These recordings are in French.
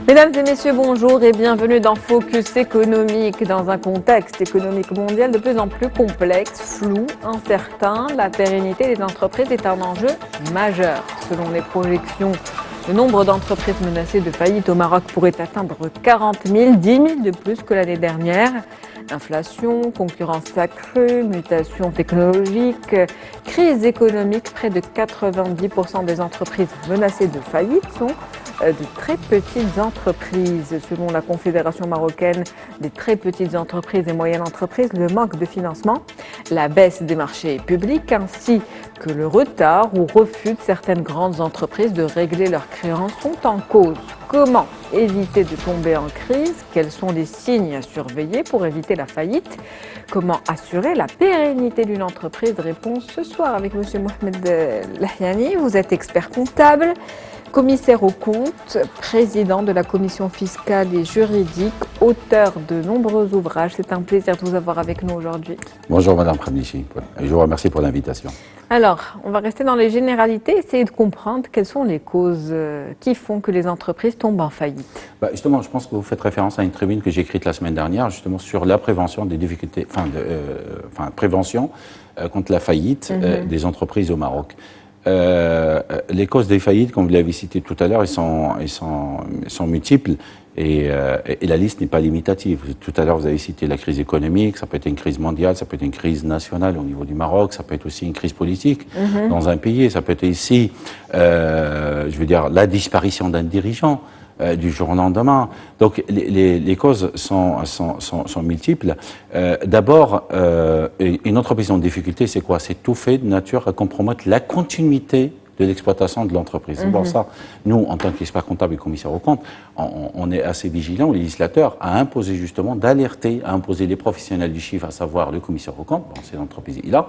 Mesdames et messieurs, bonjour et bienvenue dans Focus économique. Dans un contexte économique mondial de plus en plus complexe, flou, incertain, la pérennité des entreprises est un enjeu majeur. Selon les projections, le nombre d'entreprises menacées de faillite au Maroc pourrait atteindre 40 000, 10 000 de plus que l'année dernière. Inflation, concurrence accrue, mutations technologiques, crise économique, près de 90% des entreprises menacées de faillite sont de très petites entreprises. Selon la Confédération marocaine des très petites entreprises et moyennes entreprises, le manque de financement, la baisse des marchés publics ainsi que le retard ou refus de certaines grandes entreprises de régler leurs créances sont en cause. Comment éviter de tomber en crise? Quels sont les signes à surveiller pour éviter la faillite? Comment assurer la pérennité d'une entreprise? Réponse ce soir avec M. Mohamed Lahyani. Vous êtes expert comptable, commissaire aux comptes, président de la commission fiscale et juridique, auteur de nombreux ouvrages. C'est un plaisir de vous avoir avec nous aujourd'hui. Bonjour Madame Khamnichi, je vous remercie pour l'invitation. Alors, on va rester dans les généralités, essayer de comprendre quelles sont les causes qui font que les entreprises tombent en faillite. Justement, je pense que vous faites référence à une tribune que j'ai écrite la semaine dernière, justement sur la prévention des difficultés, prévention contre la faillite des entreprises au Maroc. Les causes des faillites, comme vous l'avez cité tout à l'heure, elles sont multiples et la liste n'est pas limitative. Tout à l'heure, vous avez cité la crise économique, ça peut être une crise mondiale, ça peut être une crise nationale au niveau du Maroc, ça peut être aussi une crise politique dans un pays, ça peut être ici, la disparition d'un dirigeant du jour au lendemain. Donc les causes sont multiples. D'abord, une entreprise en difficulté, c'est quoi? C'est tout fait de nature à compromettre la continuité de l'exploitation de l'entreprise. C'est pour ça, nous, en tant qu'experts comptables et commissaires aux comptes, on est assez vigilants, le législateur, à imposer justement, d'alerter, à imposer les professionnels du chiffre, à savoir le commissaire aux comptes, bon, c'est l'entreprise là,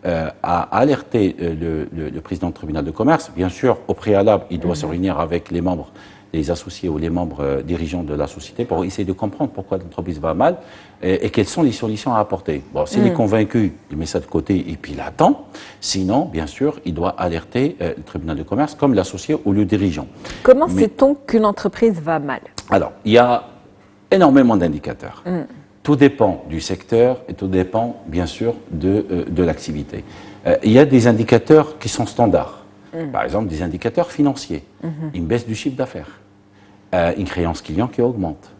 à alerter le président du tribunal de commerce. Bien sûr, au préalable, il doit se réunir avec les membres, les associés ou les membres dirigeants de la société pour essayer de comprendre pourquoi l'entreprise va mal et quelles sont les solutions à apporter. Bon, s'il est convaincu, il met ça de côté et puis il attend. Sinon, bien sûr, il doit alerter le tribunal de commerce comme l'associé ou le dirigeant. Comment sait-on qu'une entreprise va mal? Alors, il y a énormément d'indicateurs. Tout dépend du secteur et tout dépend, bien sûr, de l'activité. Il y a des indicateurs qui sont standards. Par exemple, des indicateurs financiers. Une baisse du chiffre d'affaires. Une créance client qui augmente.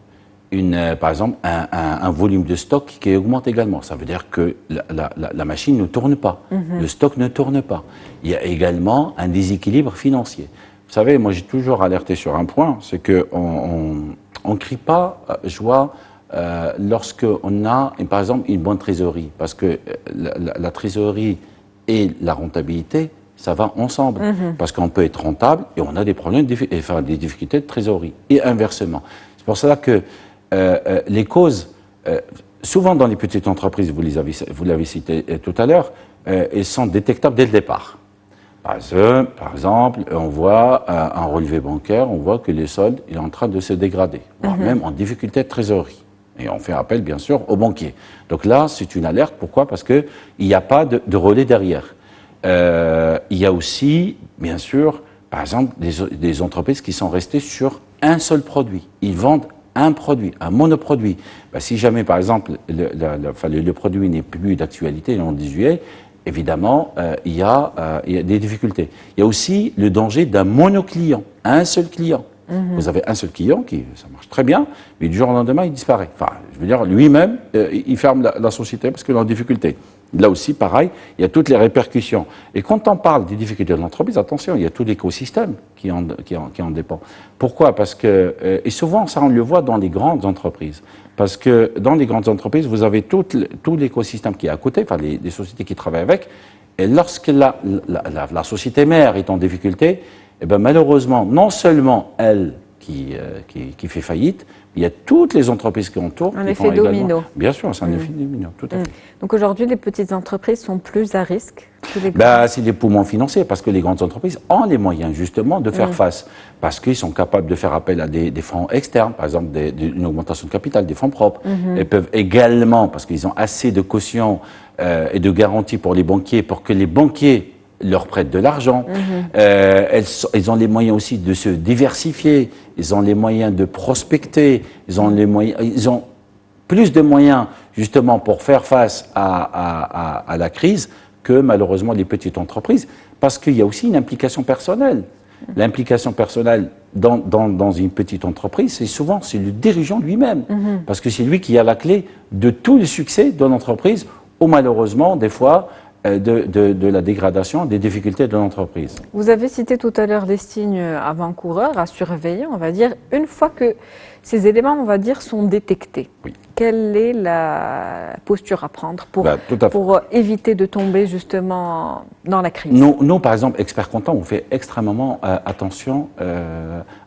Par exemple, un volume de stock qui augmente également. Ça veut dire que la machine ne tourne pas. Le stock ne tourne pas. Il y a également un déséquilibre financier. Vous savez, moi j'ai toujours alerté sur un point, c'est qu'on ne crie pas joie lorsqu'on a, par exemple, une bonne trésorerie. Parce que la trésorerie et la rentabilité, ça va ensemble, parce qu'on peut être rentable et on a des problèmes, des difficultés de trésorerie, et inversement. C'est pour cela que les causes, souvent dans les petites entreprises, vous l'avez cité tout à l'heure, elles sont détectables dès le départ. Par exemple, on voit un relevé bancaire, on voit que le solde est en train de se dégrader, voire même en difficulté de trésorerie. Et on fait appel, bien sûr, au banquier. Donc là, c'est une alerte. Pourquoi? Parce qu'il n'y a pas de relais derrière. Il y a aussi, bien sûr, par exemple, des entreprises qui sont restées sur un seul produit. Ils vendent un produit, un monoproduit. Si jamais, par exemple, le produit n'est plus d'actualité le 10 juillet, évidemment, il y a des difficultés. Il y a aussi le danger d'un monoclient, un seul client. Vous avez un seul client ça marche très bien, mais du jour au lendemain, il disparaît. Lui-même, il ferme la société parce qu'il est en difficulté. Là aussi, pareil, il y a toutes les répercussions. Et quand on parle des difficultés de l'entreprise, attention, il y a tout l'écosystème qui en dépend. Pourquoi? Parce que, et souvent, ça on le voit dans les grandes entreprises. Parce que dans les grandes entreprises, vous avez tout l'écosystème qui est à côté, les sociétés qui travaillent avec. Et lorsque la société mère est en difficulté, malheureusement, non seulement elle qui fait faillite, il y a toutes les entreprises qui entourent. Un effet domino. Bien sûr, c'est un effet domino, tout à fait. Donc aujourd'hui, les petites entreprises sont plus à risque que les grandes. C'est les poumons financiers, parce que les grandes entreprises ont les moyens justement de faire face, parce qu'ils sont capables de faire appel à des fonds externes, par exemple une augmentation de capital, des fonds propres. Ils peuvent également, parce qu'ils ont assez de caution et de garanties pour les banquiers, pour que les banquiers leur prêtent de l'argent. Ils ont les moyens aussi de se diversifier, ils ont les moyens de prospecter, ils ont plus de moyens justement pour faire face à la crise que malheureusement les petites entreprises, parce qu'il y a aussi une implication personnelle. L'implication personnelle dans une petite entreprise, c'est le dirigeant lui-même, parce que c'est lui qui a la clé de tout le succès de l'entreprise, ou malheureusement des fois de la dégradation, des difficultés de l'entreprise. Vous avez cité tout à l'heure des signes avant-coureurs à surveiller, on va dire. Une fois que ces éléments, on va dire, sont détectés, quelle est la posture à prendre pour éviter de tomber justement dans la crise? Nous, par exemple, experts comptables, on fait extrêmement attention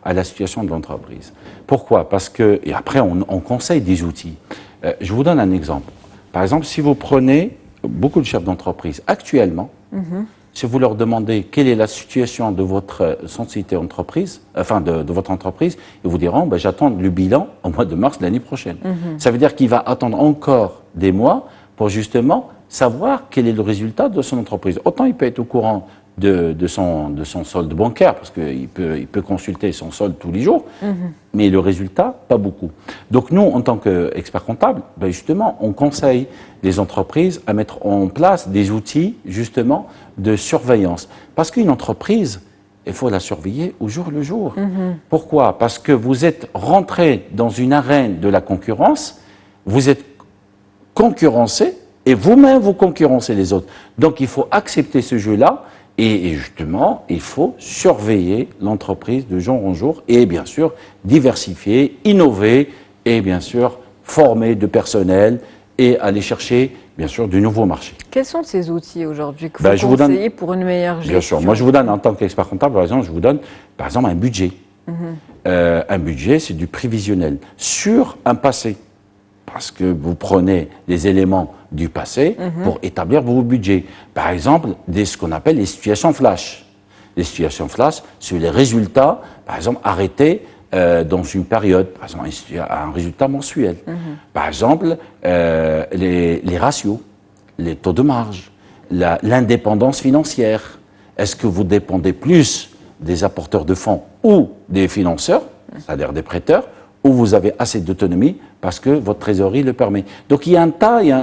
à la situation de l'entreprise. Pourquoi? Parce que, et après, on conseille des outils. Je vous donne un exemple. Par exemple, si vous prenez beaucoup de chefs d'entreprise actuellement, si vous leur demandez quelle est la situation de votre société entreprise, enfin de votre entreprise, ils vous diront j'attends le bilan au mois de mars de l'année prochaine. Ça veut dire qu'il va attendre encore des mois pour justement savoir quel est le résultat de son entreprise. Autant il peut être au courant de son solde bancaire, parce qu'il peut consulter son solde tous les jours, mais le résultat, pas beaucoup. Donc nous, en tant qu'experts comptables, justement, on conseille les entreprises à mettre en place des outils, justement, de surveillance. Parce qu'une entreprise, il faut la surveiller au jour le jour. Pourquoi? Parce que vous êtes rentré dans une arène de la concurrence, vous êtes concurrencé, et vous-même, vous concurrencez les autres. Donc il faut accepter ce jeu-là. Et justement, il faut surveiller l'entreprise de jour en jour et bien sûr diversifier, innover et bien sûr former de personnel et aller chercher bien sûr du nouveau marché. Quels sont ces outils aujourd'hui que vous conseillez pour une meilleure gestion? Bien sûr, moi je vous donne en tant qu'expert comptable, par exemple, je vous donne par exemple un budget. Un budget, c'est du prévisionnel sur un passé. Parce que vous prenez les éléments du passé pour établir vos budgets. Par exemple, ce qu'on appelle les situations flash. Les situations flash, c'est les résultats, par exemple, arrêtés dans une période, par exemple, un résultat mensuel. Par exemple, les ratios, les taux de marge, l'indépendance financière. Est-ce que vous dépendez plus des apporteurs de fonds ou des financeurs, c'est-à-dire des prêteurs, ou vous avez assez d'autonomie parce que votre trésorerie le permet. Donc il y a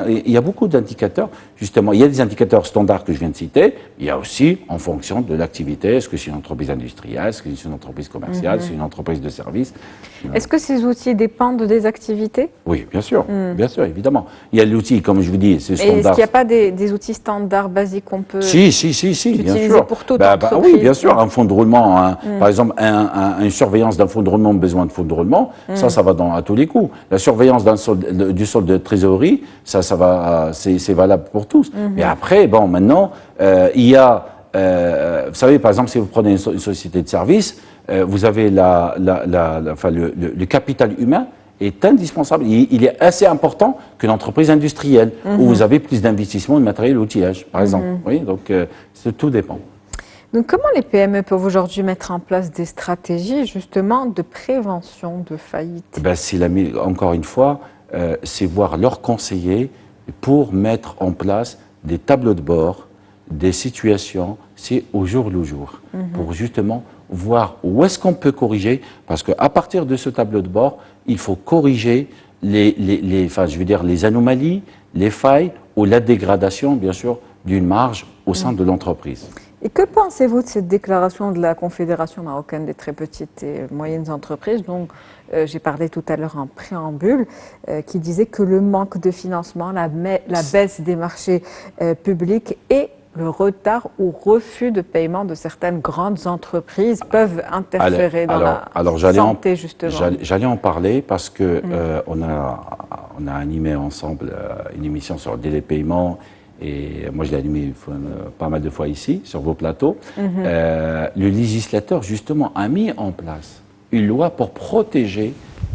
il y a beaucoup d'indicateurs, justement. Il y a des indicateurs standards que je viens de citer, il y a aussi en fonction de l'activité, est-ce que c'est une entreprise industrielle, est-ce que c'est une entreprise commerciale, c'est une entreprise de service. Est-ce que ces outils dépendent des activités? Oui, bien sûr, évidemment. Il y a l'outil, comme je vous dis, c'est standard. Est-ce qu'il n'y a pas des outils standards basiques qu'on peut utiliser bien sûr. Pour toute entreprise? Oui, bien sûr, un fonds de roulement, par exemple, une surveillance d'un fonds de roulement, besoin de fonds de roulement, ça va à tous les coups. La surveillance du solde de trésorerie, c'est valable pour tous. Mais après, maintenant, il y a, vous savez, par exemple, si vous prenez une société de service, vous avez le capital humain est indispensable. Il est assez important que l'entreprise industrielle, où vous avez plus d'investissement de matériel et outillage, par exemple. Oui, donc tout dépend. Donc, comment les PME peuvent aujourd'hui mettre en place des stratégies, justement, de prévention de faillite? Encore une fois, c'est voir leurs conseillers pour mettre en place des tableaux de bord, des situations, c'est au jour le jour, pour justement voir où est-ce qu'on peut corriger, parce qu'à partir de ce tableau de bord, il faut corriger les anomalies, les failles ou la dégradation, bien sûr, d'une marge au sein de l'entreprise. Et que pensez-vous de cette déclaration de la Confédération marocaine des très petites et moyennes entreprises, dont j'ai parlé tout à l'heure en préambule, qui disait que le manque de financement, la baisse des marchés publics et le retard ou refus de paiement de certaines grandes entreprises peuvent interférer dans la santé, justement? J'allais en parler parce que on a animé ensemble une émission sur le délai de paiement. Et moi, je l'ai animé pas mal de fois ici, sur vos plateaux. Le législateur, justement, a mis en place une loi pour protéger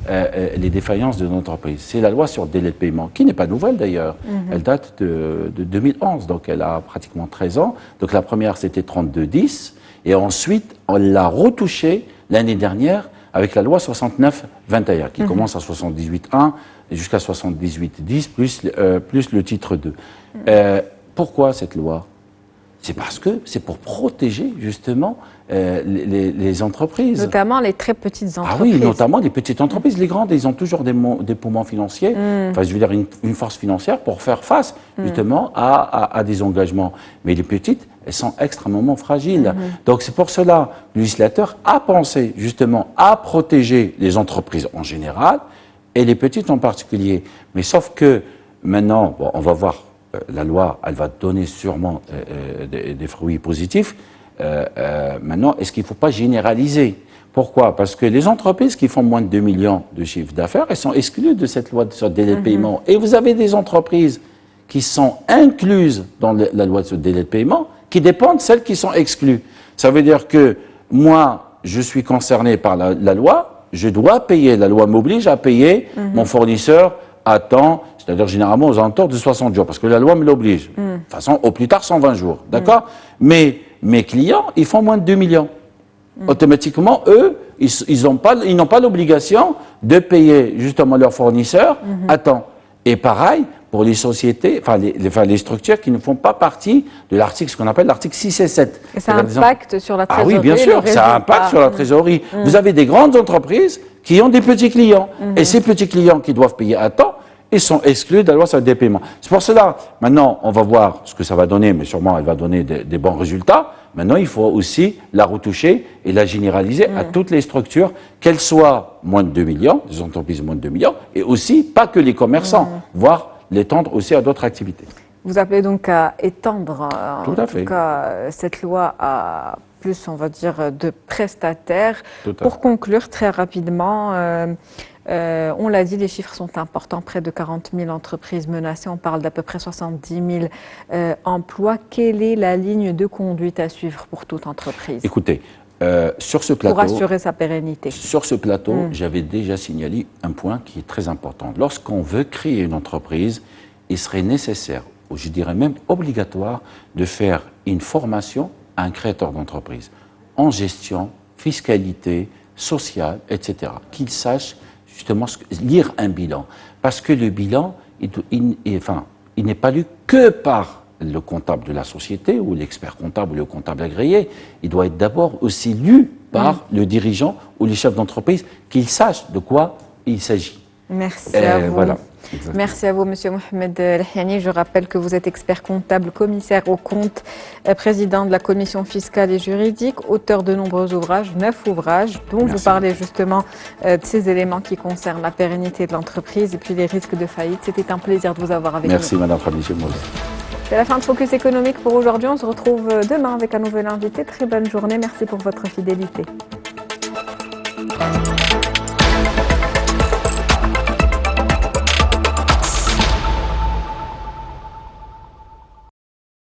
les défaillances de l'entreprise. C'est la loi sur le délai de paiement, qui n'est pas nouvelle d'ailleurs. Elle date de 2011, donc elle a pratiquement 13 ans. Donc la première, c'était 32-10, et ensuite, on l'a retouchée l'année dernière avec la loi 69-21, qui commence à 78-1 et jusqu'à 78-10, plus le titre 2. Pourquoi cette loi ? C'est parce que c'est pour protéger justement les entreprises. Notamment les très petites entreprises. Ah oui, notamment les petites entreprises. Les grandes, ils ont toujours des poumons financiers, enfin je veux dire une force financière pour faire face justement à des engagements. Mais les petites, elles sont extrêmement fragiles. Donc c'est pour cela que le législateur a pensé justement à protéger les entreprises en général et les petites en particulier. Mais sauf que maintenant, bon, on va voir. La loi, elle va donner sûrement des fruits positifs. Maintenant, est-ce qu'il ne faut pas généraliser ? Pourquoi ? Parce que les entreprises qui font moins de 2 millions de chiffre d'affaires, elles sont exclues de cette loi sur le délai de paiement. Et vous avez des entreprises qui sont incluses dans la loi sur le délai de paiement, qui dépendent de celles qui sont exclues. Ça veut dire que moi, je suis concerné par la loi, je dois payer, la loi m'oblige à payer mon fournisseur à temps, c'est-à-dire généralement aux alentours de 60 jours, parce que la loi me l'oblige. De toute façon, au plus tard, 120 jours. D'accord ? Mais mes clients, ils font moins de 2 millions. Automatiquement, eux, ils n'ont pas l'obligation de payer justement leurs fournisseurs à temps. Et pareil pour les sociétés, les structures qui ne font pas partie de l'article, ce qu'on appelle l'article 6 et 7. Et ça impacte sur la trésorerie. Ah oui, bien sûr, ça impacte sur la trésorerie. Vous avez des grandes entreprises qui ont des petits clients. Et ces petits clients qui doivent payer à temps, ils sont exclus de la loi sur le paiement. C'est pour cela, maintenant, on va voir ce que ça va donner, mais sûrement elle va donner des bons résultats. Maintenant, il faut aussi la retoucher et la généraliser à toutes les structures, qu'elles soient moins de 2 millions, des entreprises moins de 2 millions, et aussi pas que les commerçants, voire l'étendre aussi à d'autres activités. Vous appelez donc à étendre Tout à fait. En tout cas, cette loi à plus, on va dire, de prestataires. Pour conclure très rapidement, on l'a dit, les chiffres sont importants, près de 40 000 entreprises menacées, on parle d'à peu près 70 000 emplois. Quelle est la ligne de conduite à suivre pour toute entreprise ? Écoutez, sur ce plateau, pour assurer sa pérennité. Sur ce plateau, j'avais déjà signalé un point qui est très important. Lorsqu'on veut créer une entreprise, il serait nécessaire, ou je dirais même obligatoire, de faire une formation à un créateur d'entreprise en gestion, fiscalité, sociale, etc. Qu'il sache justement lire un bilan. Parce que le bilan, il n'est pas lu que par le comptable de la société ou l'expert comptable ou le comptable agréé. Il doit être d'abord aussi lu par le dirigeant ou les chefs d'entreprise, qu'ils sachent de quoi il s'agit. Merci à vous. Voilà. Merci à vous, Monsieur Mohamed Elhiani. Je rappelle que vous êtes expert comptable, commissaire aux comptes, président de la commission fiscale et juridique, auteur de nombreux ouvrages, 9 ouvrages, dont vous parlez justement de ces éléments qui concernent la pérennité de l'entreprise et puis les risques de faillite. C'était un plaisir de vous avoir avec nous. Merci, Madame Khadija. C'est la fin de Focus économique pour aujourd'hui. On se retrouve demain avec un nouvel invité. Très bonne journée. Merci pour votre fidélité.